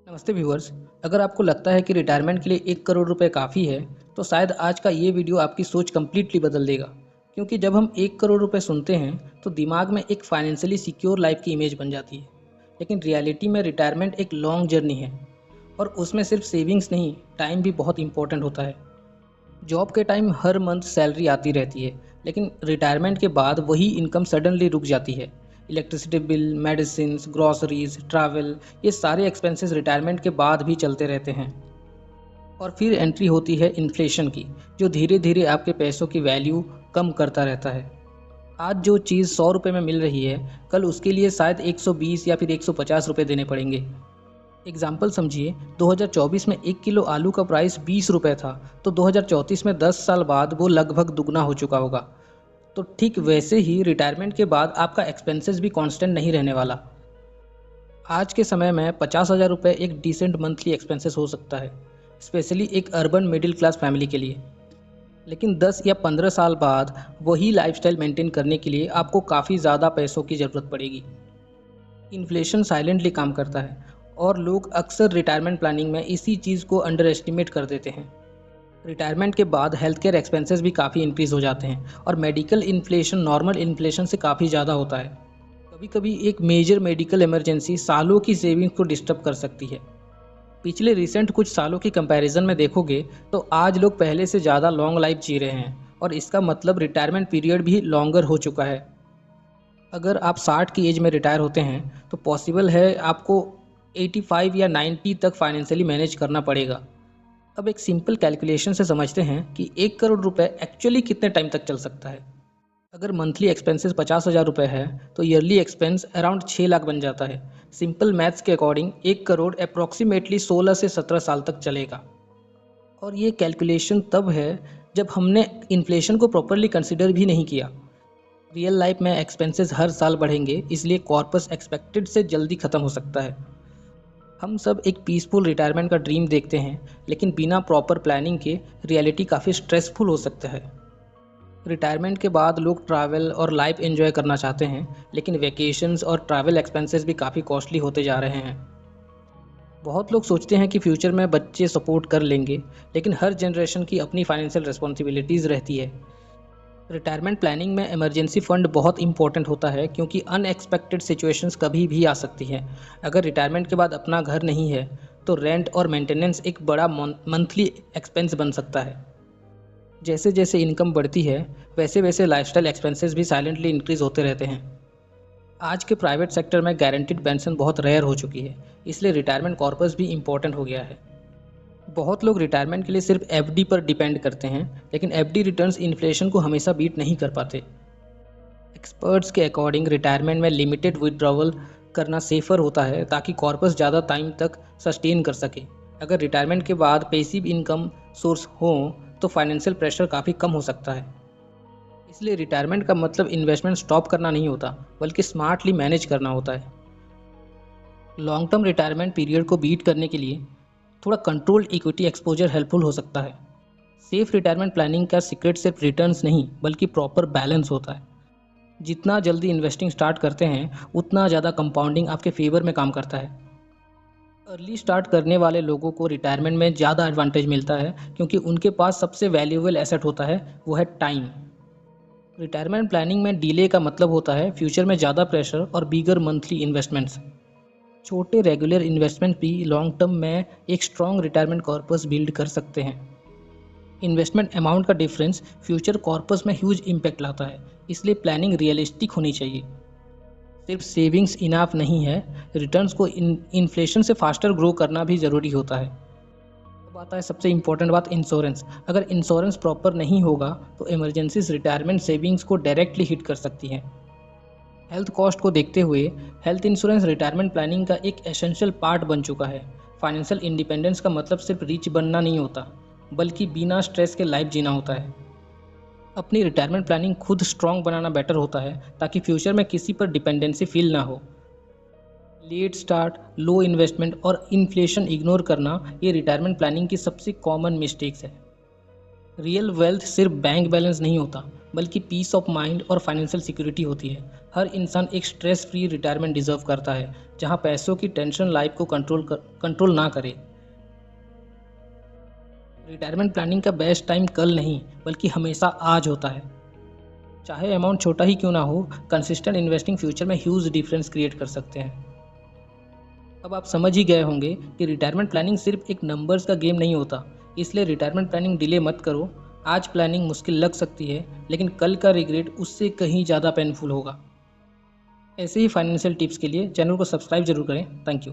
नमस्ते व्यूअर्स। अगर आपको लगता है कि रिटायरमेंट के लिए 1 करोड़ रुपए काफ़ी है, तो शायद आज का ये वीडियो आपकी सोच कम्प्लीटली बदल देगा। क्योंकि जब हम 1 करोड़ रुपए सुनते हैं, तो दिमाग में एक फाइनेंशियली सिक्योर लाइफ की इमेज बन जाती है। लेकिन रियलिटी में रिटायरमेंट एक लॉन्ग जर्नी है, और उसमें सिर्फ सेविंग्स नहीं, टाइम भी बहुत इंपॉर्टेंट होता है। जॉब के टाइम हर मंथ सैलरी आती रहती है, लेकिन रिटायरमेंट के बाद वही इनकम सडनली रुक जाती है। Electricity bill, medicine, groceries, travel, ये सारे एक्सपेंसेस रिटायरमेंट के बाद भी चलते रहते हैं। और फिर एंट्री होती है इन्फ्लेशन की, जो धीरे धीरे आपके पैसों की वैल्यू कम करता रहता है। आज जो चीज़ 100 रुपये में मिल रही है, कल उसके लिए शायद 120 या फिर 150 रुपये देने पड़ेंगे। एग्जाम्पल समझिए, 2024 में 1 किलो आलू का प्राइस 20 रुपये था, तो 2034 में 10 साल बाद वो लगभग दुगना हो चुका होगा। तो ठीक वैसे ही रिटायरमेंट के बाद आपका एक्सपेंसेस भी कांस्टेंट नहीं रहने वाला। आज के समय में 50,000 रुपये एक डिसेंट मंथली एक्सपेंसेस हो सकता है, स्पेशली एक अर्बन मिडिल क्लास फैमिली के लिए। लेकिन 10 या 15 साल बाद वही लाइफस्टाइल मेंटेन करने के लिए आपको काफ़ी ज़्यादा पैसों की ज़रूरत पड़ेगी। इन्फ्लेशन साइलेंटली काम करता है, और लोग अक्सर रिटायरमेंट प्लानिंग में इसी चीज़ को अंडर एस्टिमेट कर देते हैं। रिटायरमेंट के बाद हेल्थ केयर एक्सपेंसेस भी काफ़ी इंक्रीज़ हो जाते हैं, और मेडिकल इन्फ्लेशन नॉर्मल इन्फ्लेशन से काफ़ी ज़्यादा होता है। कभी कभी एक मेजर मेडिकल इमरजेंसी सालों की सेविंग्स को डिस्टर्ब कर सकती है। पिछले रिसेंट कुछ सालों की कंपैरिजन में देखोगे, तो आज लोग पहले से ज़्यादा लॉन्ग लाइफ जी रहे हैं, और इसका मतलब रिटायरमेंट पीरियड भी लॉन्गर हो चुका है। अगर आप 60 की एज में रिटायर होते हैं, तो पॉसिबल है आपको 85 या 90 तक फाइनेंशियली मैनेज करना पड़ेगा। अब एक सिंपल कैलकुलेशन से समझते हैं कि 1 करोड़ रुपए एक्चुअली कितने टाइम तक चल सकता है। अगर मंथली एक्सपेंसेस 50,000 रुपये है, तो ईयरली एक्सपेंस अराउंड 6 लाख बन जाता है। सिंपल मैथ्स के अकॉर्डिंग 1 करोड़ अप्रॉक्सीमेटली 16 से 17 साल तक चलेगा। और ये कैलकुलेशन तब है जब हमने इन्फ्लेशन को प्रॉपरली कंसिडर भी नहीं किया। रियल लाइफ में एक्सपेंसेस हर साल बढ़ेंगे, इसलिए कॉर्पस एक्सपेक्टेड से जल्दी ख़त्म हो सकता है। हम सब एक पीसफुल रिटायरमेंट का ड्रीम देखते हैं, लेकिन बिना प्रॉपर प्लानिंग के रियलिटी काफ़ी स्ट्रेसफुल हो सकता है। रिटायरमेंट के बाद लोग ट्रैवल और लाइफ एंजॉय करना चाहते हैं, लेकिन वेकेशंस और ट्रैवल एक्सपेंसेस भी काफ़ी कॉस्टली होते जा रहे हैं। बहुत लोग सोचते हैं कि फ्यूचर में बच्चे सपोर्ट कर लेंगे, लेकिन हर जनरेशन की अपनी फाइनेंशियल रिस्पॉन्सिबिलिटीज़ रहती है। रिटायरमेंट प्लानिंग में इमरजेंसी फंड बहुत इंपॉर्टेंट होता है, क्योंकि अनएक्सपेक्टेड सिचुएशंस कभी भी आ सकती हैं। अगर रिटायरमेंट के बाद अपना घर नहीं है, तो रेंट और मेंटेनेंस एक बड़ा मंथली एक्सपेंस बन सकता है। जैसे जैसे इनकम बढ़ती है, वैसे वैसे लाइफस्टाइल एक्सपेंसेस भी साइलेंटली इंक्रीज होते रहते हैं। आज के प्राइवेट सेक्टर में गारंटीड पेंशन बहुत रेयर हो चुकी है, इसलिए रिटायरमेंट कॉर्पस भी इम्पोर्टेंट हो गया है। बहुत लोग रिटायरमेंट के लिए सिर्फ एफडी पर डिपेंड करते हैं, लेकिन एफडी रिटर्न्स इन्फ्लेशन को हमेशा बीट नहीं कर पाते। एक्सपर्ट्स के अकॉर्डिंग रिटायरमेंट में लिमिटेड विड्रॉवल करना सेफर होता है, ताकि कॉर्पस ज़्यादा टाइम तक सस्टेन कर सके। अगर रिटायरमेंट के बाद पैसिव इनकम सोर्स हो, तो फाइनेंशियल प्रेशर काफ़ी कम हो सकता है। इसलिए रिटायरमेंट का मतलब इन्वेस्टमेंट स्टॉप करना नहीं होता, बल्कि स्मार्टली मैनेज करना होता है। लॉन्ग टर्म रिटायरमेंट पीरियड को बीट करने के लिए थोड़ा कंट्रोल्ड इक्विटी एक्सपोजर हेल्पफुल हो सकता है। सेफ रिटायरमेंट प्लानिंग का सीक्रेट सिर्फ रिटर्न्स नहीं, बल्कि प्रॉपर बैलेंस होता है। जितना जल्दी इन्वेस्टिंग स्टार्ट करते हैं, उतना ज़्यादा कंपाउंडिंग आपके फेवर में काम करता है। अर्ली स्टार्ट करने वाले लोगों को रिटायरमेंट में ज़्यादा एडवांटेज मिलता है, क्योंकि उनके पास सबसे वैल्यूएबल एसेट होता है, वो है टाइम। रिटायरमेंट प्लानिंग में डिले का मतलब होता है फ्यूचर में ज़्यादा प्रेशर और बिगर मंथली इन्वेस्टमेंट्स। छोटे रेगुलर इन्वेस्टमेंट भी लॉन्ग टर्म में एक स्ट्रॉन्ग रिटायरमेंट कॉर्पस बिल्ड कर सकते हैं। इन्वेस्टमेंट अमाउंट का डिफरेंस फ्यूचर कॉर्पस में ह्यूज इम्पैक्ट लाता है, इसलिए प्लानिंग रियलिस्टिक होनी चाहिए। सिर्फ सेविंग्स इनाफ नहीं है, रिटर्न्स को इन्फ्लेशन से फास्टर ग्रो करना भी ज़रूरी होता है। अब आता है सबसे इम्पोर्टेंट बात, इंश्योरेंस। अगर इंश्योरेंस प्रॉपर नहीं होगा, तो इमरजेंसीज रिटायरमेंट सेविंग्स को डायरेक्टली हिट कर सकती हैं। हेल्थ कॉस्ट को देखते हुए हेल्थ इंश्योरेंस रिटायरमेंट प्लानिंग का एक एसेंशियल पार्ट बन चुका है। फाइनेंशियल इंडिपेंडेंस का मतलब सिर्फ रिच बनना नहीं होता, बल्कि बिना स्ट्रेस के लाइफ जीना होता है। अपनी रिटायरमेंट प्लानिंग खुद स्ट्रॉन्ग बनाना बेटर होता है, ताकि फ्यूचर में किसी पर डिपेंडेंसी फील ना हो। लेट स्टार्ट, लो इन्वेस्टमेंट और इन्फ्लेशन इग्नोर करना, ये रिटायरमेंट प्लानिंग की सबसे कॉमन मिस्टेक्स है। रियल वेल्थ सिर्फ बैंक बैलेंस नहीं होता, बल्कि पीस ऑफ माइंड और फाइनेंशियल सिक्योरिटी होती है। हर इंसान एक स्ट्रेस फ्री रिटायरमेंट डिजर्व करता है, जहां पैसों की टेंशन लाइफ को कंट्रोल ना करे। रिटायरमेंट प्लानिंग का बेस्ट टाइम कल नहीं, बल्कि हमेशा आज होता है। चाहे अमाउंट छोटा ही क्यों ना हो, कंसिस्टेंट इन्वेस्टिंग फ्यूचर में ह्यूज डिफरेंस क्रिएट कर सकते हैं। अब आप समझ ही गए होंगे कि रिटायरमेंट प्लानिंग सिर्फ एक नंबर्स का गेम नहीं होता। इसलिए रिटायरमेंट प्लानिंग डिले मत करो। आज प्लानिंग मुश्किल लग सकती है, लेकिन कल का रिग्रेट उससे कहीं ज़्यादा पेनफुल होगा। ऐसे ही फाइनेंशियल टिप्स के लिए चैनल को सब्सक्राइब जरूर करें। Thank you.